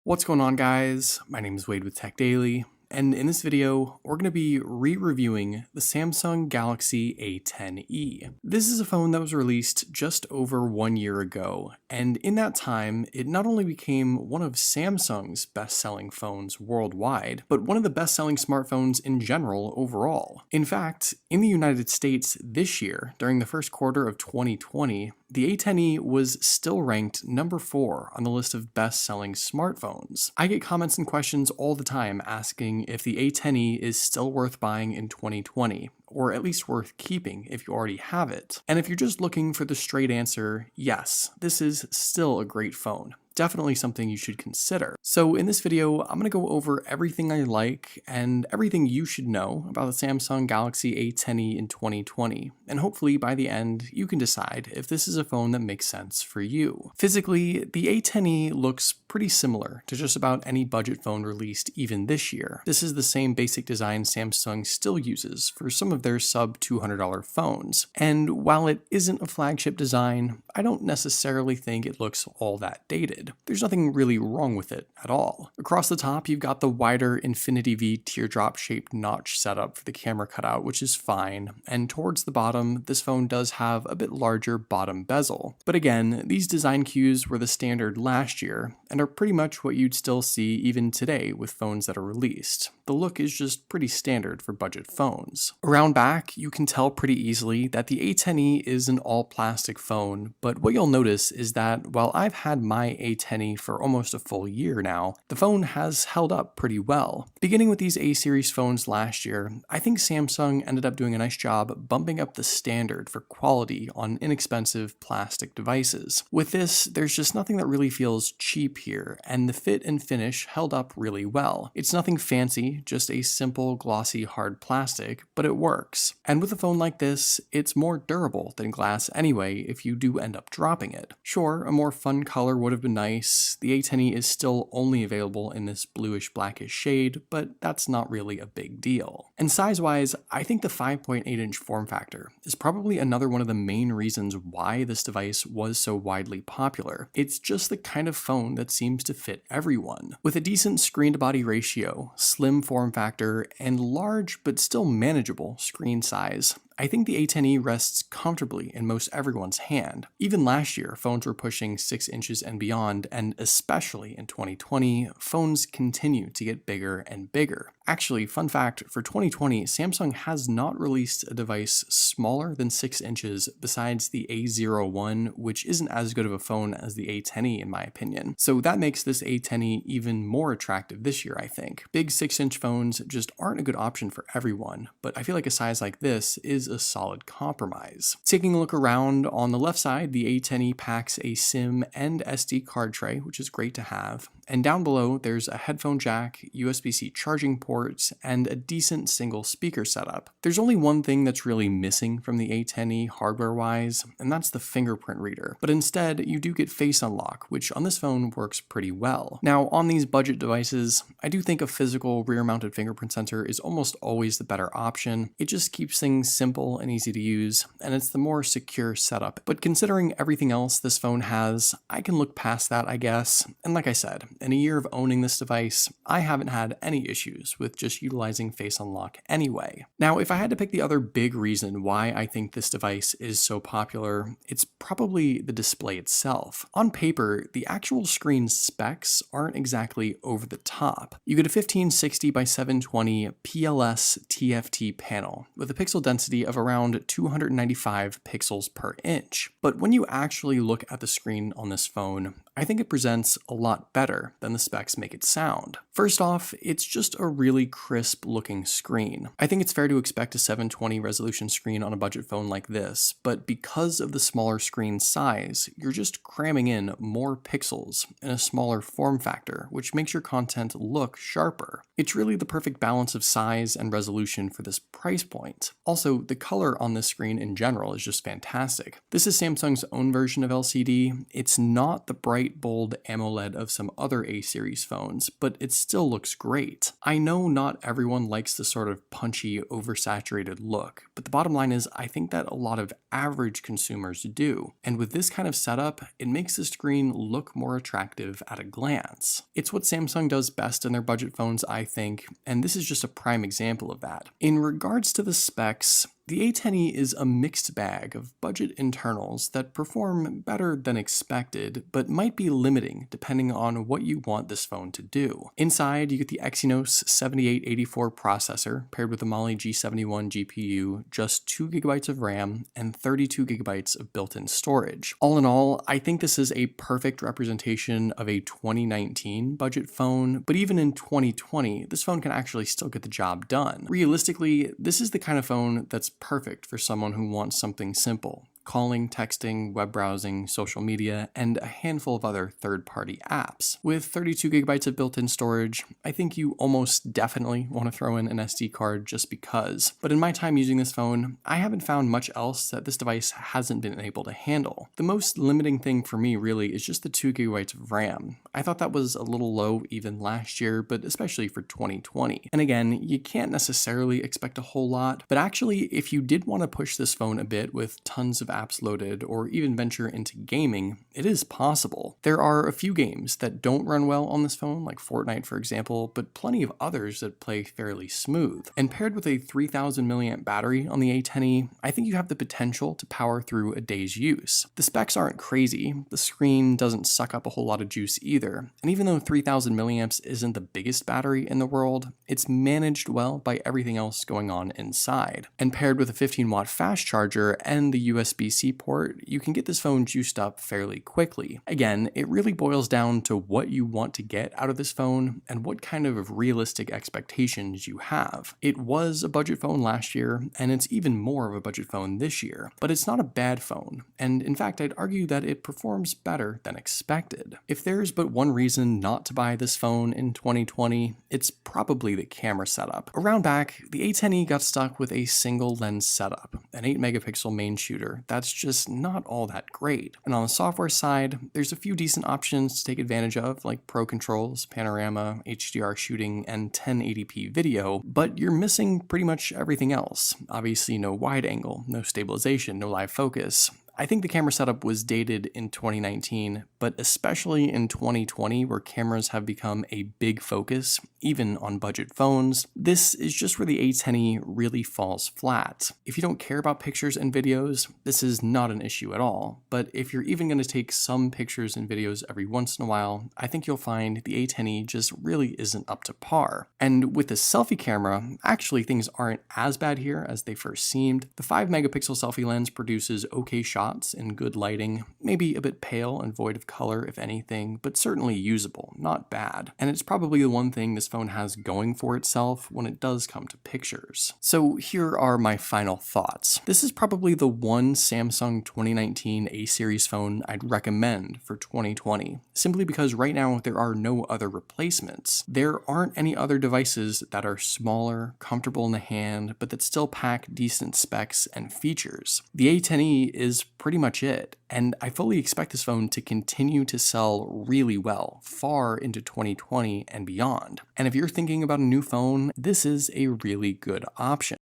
What's going on, guys? My name is Wade with Tech Daily, and in this video, we're going to be re-reviewing the Samsung Galaxy A10e. This is a phone that was released just over 1 year ago, and in that time, it not only became one of Samsung's best-selling phones worldwide, but one of the best-selling smartphones in general overall. In fact, in the United States this year, during the first quarter of 2020, the A10e was still ranked number 4 on the list of best-selling smartphones. I get comments and questions all the time asking if the A10e is still worth buying in 2020, or at least worth keeping if you already have it. And if you're just looking for the straight answer, yes, this is still a great phone. Definitely something you should consider. So in this video, I'm going to go over everything I like and everything you should know about the Samsung Galaxy A10e in 2020, and hopefully by the end, you can decide if this is a phone that makes sense for you. Physically, the A10e looks pretty similar to just about any budget phone released even this year. This is the same basic design Samsung still uses for some of their sub $200 phones, and while it isn't a flagship design, I don't necessarily think it looks all that dated. There's nothing really wrong with it at all. Across the top, you've got the wider Infinity V teardrop-shaped notch setup for the camera cutout, which is fine, and towards the bottom, this phone does have a bit larger bottom bezel. But again, these design cues were the standard last year, and are pretty much what you'd still see even today with phones that are released. The look is just pretty standard for budget phones. Around back, you can tell pretty easily that the A10e is an all-plastic phone, but what you'll notice is that while I've had my A10e for almost a full year now, the phone has held up pretty well. Beginning with these A-series phones last year, I think Samsung ended up doing a nice job bumping up the standard for quality on inexpensive plastic devices. With this, there's just nothing that really feels cheap here, and the fit and finish held up really well. It's nothing fancy, just a simple glossy hard plastic, but it works. And with a phone like this, it's more durable than glass anyway if you do end up dropping it. Sure, a more fun color would have been nice. The A10e is still only available in this bluish blackish shade, but that's not really a big deal. And size-wise, I think the 5.8-inch form factor is probably another one of the main reasons why this device was so widely popular. It's just the kind of phone that seems to fit everyone. With a decent screen-to-body ratio, slim form factor, and large but still manageable screen size, I think the A10e rests comfortably in most everyone's hand. Even last year, phones were pushing 6 inches and beyond, and especially in 2020, phones continue to get bigger and bigger. Actually, fun fact, for 2020, Samsung has not released a device smaller than 6 inches besides the A01, which isn't as good of a phone as the A10e in my opinion. So that makes this A10e even more attractive this year, I think. Big 6-inch phones just aren't a good option for everyone, but I feel like a size like this is a solid compromise. Taking a look around, on the left side, the A10e packs a SIM and SD card tray, which is great to have. And down below, there's a headphone jack, USB-C charging ports, and a decent single speaker setup. There's only one thing that's really missing from the A10e hardware-wise, and that's the fingerprint reader. But instead, you do get Face Unlock, which on this phone works pretty well. Now, on these budget devices, I do think a physical rear-mounted fingerprint sensor is almost always the better option. It just keeps things simple and easy to use, and it's the more secure setup. But considering everything else this phone has, I can look past that, I guess. And like I said, in a year of owning this device, I haven't had any issues with just utilizing Face Unlock anyway. Now, if I had to pick the other big reason why I think this device is so popular, it's probably the display itself. On paper, the actual screen specs aren't exactly over the top. You get a 1560 by 720 PLS TFT panel with a pixel density of around 295 pixels per inch. But when you actually look at the screen on this phone, I think it presents a lot better than the specs make it sound. First off, it's just a really crisp looking screen. I think it's fair to expect a 720 resolution screen on a budget phone like this, but because of the smaller screen size, you're just cramming in more pixels in a smaller form factor, which makes your content look sharper. It's really the perfect balance of size and resolution for this price point. Also, the color on this screen in general is just fantastic. This is Samsung's own version of LCD. It's not the bright bright, bold AMOLED of some other A series phones, but it still looks great. I know not everyone likes the sort of punchy, oversaturated look, but the bottom line is I think that a lot of average consumers do. And with this kind of setup, it makes the screen look more attractive at a glance. It's what Samsung does best in their budget phones, I think, and this is just a prime example of that. In regards to the specs, the A10e is a mixed bag of budget internals that perform better than expected, but might be limiting depending on what you want this phone to do. Inside, you get the Exynos 7884 processor paired with the Mali G71 GPU, just 2GB of RAM, and 32GB of built-in storage. All in all, I think this is a perfect representation of a 2019 budget phone, but even in 2020, this phone can actually still get the job done. Realistically, this is the kind of phone that's perfect for someone who wants something simple. Calling, texting, web browsing, social media, and a handful of other third-party apps. With 32GB of built-in storage, I think you almost definitely want to throw in an SD card just because. But in my time using this phone, I haven't found much else that this device hasn't been able to handle. The most limiting thing for me really is just the 2GB of RAM. I thought that was a little low even last year, but especially for 2020. And again, you can't necessarily expect a whole lot, but actually if you did want to push this phone a bit with tons of apps loaded or even venture into gaming, it is possible. There are a few games that don't run well on this phone, like Fortnite for example, but plenty of others that play fairly smooth. And paired with a 3000 mAh battery on the A10e, I think you have the potential to power through a day's use. The specs aren't crazy, the screen doesn't suck up a whole lot of juice either, and even though 3000 mAh isn't the biggest battery in the world, it's managed well by everything else going on inside. And paired with a 15-watt fast charger and the USB-C port, you can get this phone juiced up fairly quickly. Again, it really boils down to what you want to get out of this phone and what kind of realistic expectations you have. It was a budget phone last year, and it's even more of a budget phone this year, but it's not a bad phone, and in fact I'd argue that it performs better than expected. If there's but one reason not to buy this phone in 2020, it's probably the camera setup. Around back, the A10e got stuck with a single lens setup, an 8-megapixel main shooter that's just not all that great. And on the software side, there's a few decent options to take advantage of, like Pro Controls, Panorama, HDR shooting, and 1080p video, but you're missing pretty much everything else. Obviously no wide angle, no stabilization, no live focus. I think the camera setup was dated in 2019, but especially in 2020 where cameras have become a big focus, even on budget phones, this is just where the A10e really falls flat. If you don't care about pictures and videos, this is not an issue at all, but if you're even going to take some pictures and videos every once in a while, I think you'll find the A10e just really isn't up to par. And with the selfie camera, actually things aren't as bad here as they first seemed. The 5-megapixel selfie lens produces okay shots in good lighting, maybe a bit pale and void of color if anything, but certainly usable, not bad. And it's probably the one thing this phone has going for itself when it does come to pictures. So here are my final thoughts. This is probably the one Samsung 2019 A series phone I'd recommend for 2020, simply because right now there are no other replacements. There aren't any other devices that are smaller, comfortable in the hand, but that still pack decent specs and features. The A10e is pretty much it, and I fully expect this phone to continue to sell really well far into 2020 and beyond. And if you're thinking about a new phone, this is a really good option.